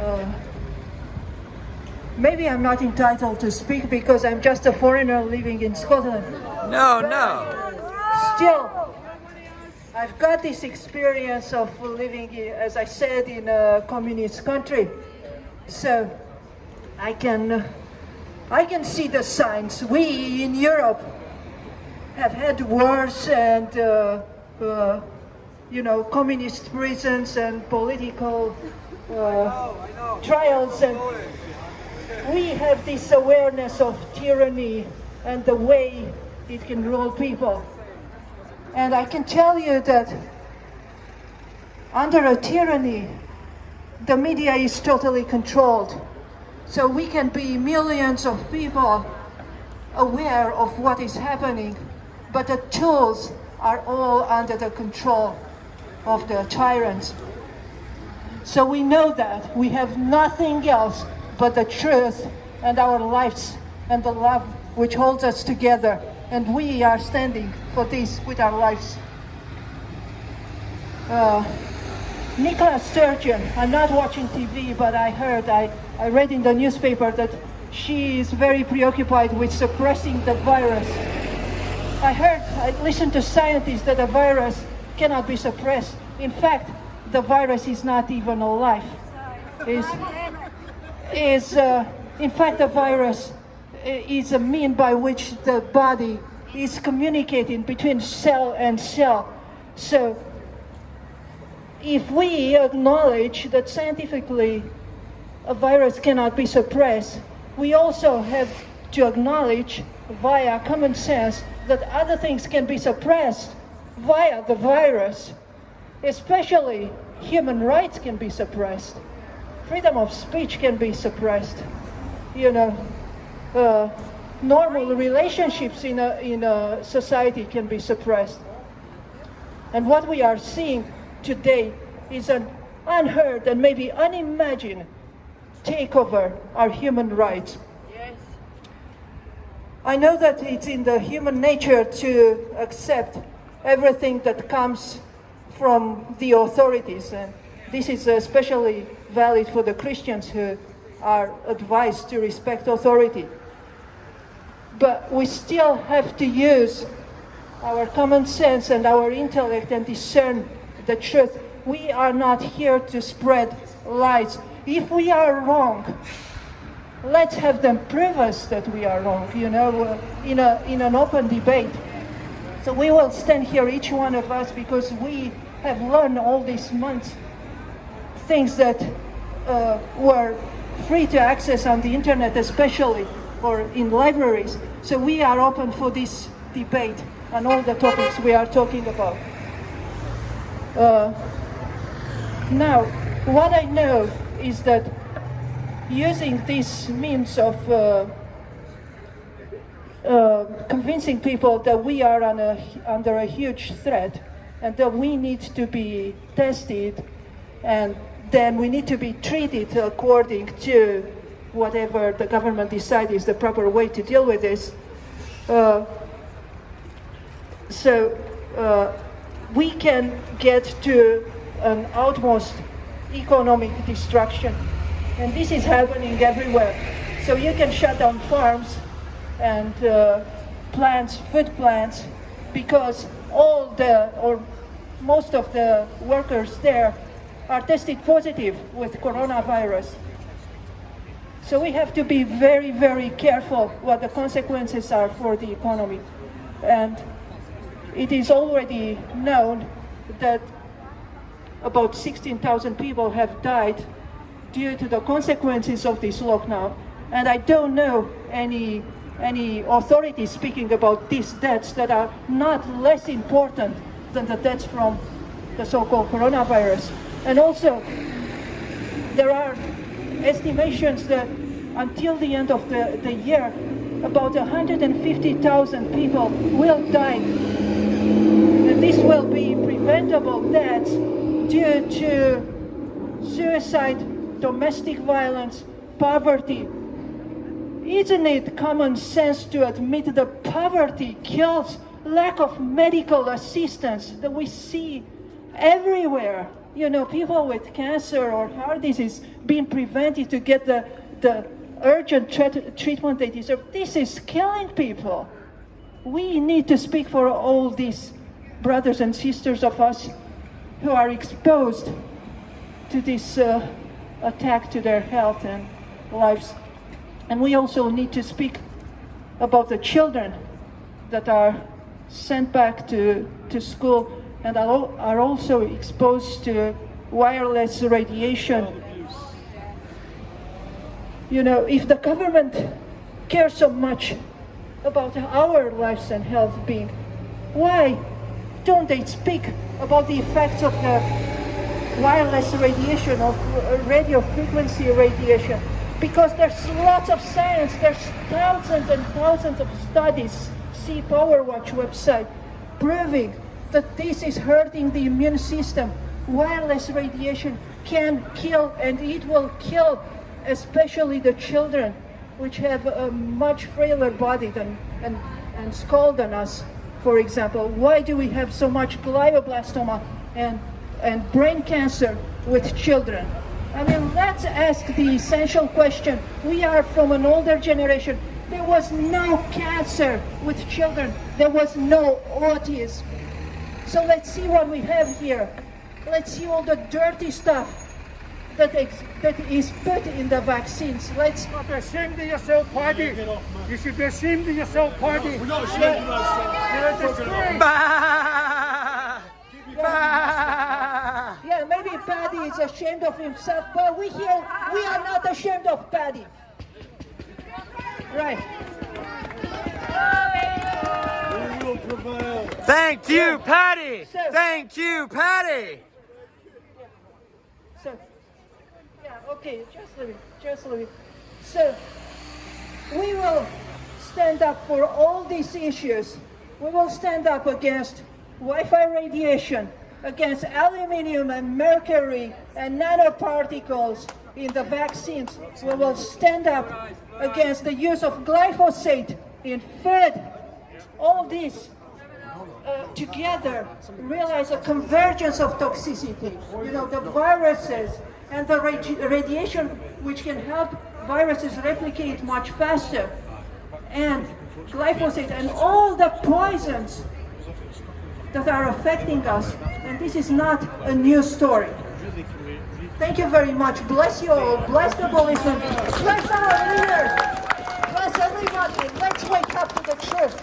Uh, Maybe I'm not entitled to speak because I'm just a foreigner living in Scotland. No, no. Still, I've got this experience of living, as I said, in a communist country. So I can see the signs. We in Europe have had wars and communist prisons and political trials, and we have this awareness of tyranny and the way it can rule people. And I can tell you that under a tyranny, the media is totally controlled. So we can be millions of people aware of what is happening, but the tools are all under the control of the tyrants. So we know that we have nothing else but the truth and our lives and the love which holds us together. And we are standing for this with our lives. Nicola Sturgeon, I'm not watching TV, but I read in the newspaper that she is very preoccupied with suppressing the virus. I listened to scientists that a virus cannot be suppressed. In fact, the virus is not even alive. In fact, the virus is a mean by which the body is communicating between cell and cell. So if we acknowledge that scientifically a virus cannot be suppressed, we also have to acknowledge via common sense that other things can be suppressed via the virus. Especially human rights can be suppressed. Freedom of speech can be suppressed. Normal relationships in a society can be suppressed. And what we are seeing today is an unheard and maybe unimagined takeover our human rights. Yes. I know that it's in the human nature to accept everything that comes from the authorities, and this is especially valid for the Christians who are advised to respect authority. But we still have to use our common sense and our intellect and discern the truth. We are not here to spread lies. If we are wrong, let's have them prove us that we are wrong, in an open debate. So we will stand here, each one of us, because we have learned all these months things that were free to access on the internet, especially, or in libraries. So we are open for this debate on all the topics we are talking about. Now, what I know is that using this means of convincing people that we are under a huge threat and that we need to be tested, and then we need to be treated according to whatever the government decides is the proper way to deal with this. We can get to an utmost economic destruction, and this is happening everywhere. So you can shut down farms and food plants, because most of the workers there are tested positive with coronavirus. So we have to be very, very careful what the consequences are for the economy. And it is already known that about 16,000 people have died due to the consequences of this lockdown. And I don't know any authorities speaking about these deaths that are not less important than the deaths from the so-called coronavirus. And also, there are estimations that until the end of the year, about 150,000 people will die. And this will be preventable deaths due to suicide, domestic violence, poverty. Isn't it common sense to admit that poverty kills? Lack of medical assistance that we see everywhere. people with cancer or heart disease being prevented to get the urgent treatment they deserve. This is killing people. We need to speak for all these brothers and sisters of us who are exposed to this attack to their health and lives. And we also need to speak about the children that are sent back to school and are also exposed to wireless radiation. If the government cares so much about our lives and health being, why don't they speak about the effects of the wireless radiation, of radio frequency radiation? Because there's lots of science, there's thousands and thousands of studies, see PowerWatch website, proving that this is hurting the immune system. Wireless radiation can kill, and it will kill especially the children, which have a much frailer body and skull than us, for example. Why do we have so much glioblastoma and brain cancer with children? I mean, let's ask the essential question. We are from an older generation. There was no cancer with children. There was no autism. So let's see what we have here. Let's see all the dirty stuff that is put in the vaccines. Let's not be ashamed of yourself, Paddy. You should be ashamed of yourself, Paddy. We're not ashamed of ourselves. You're a disgrace. Yeah, maybe Paddy is ashamed of himself, but we here, we are not ashamed of Paddy. Right. We will prevail. Thank you, Paddy. Thank you, Paddy. So, yeah, okay, just leave it. So, we will stand up for all these issues. We will stand up against Wi-Fi radiation, against aluminium and mercury and nanoparticles in the vaccines. We will stand up against the use of glyphosate in food. All this together realize a convergence of toxicity. The viruses and the radiation, which can help viruses replicate much faster, and glyphosate and all the poisons that are affecting us. And this is not a new story. Thank you very much. Bless you all. Bless the policemen. Bless our leaders. Bless everybody. Let's wake up to the truth.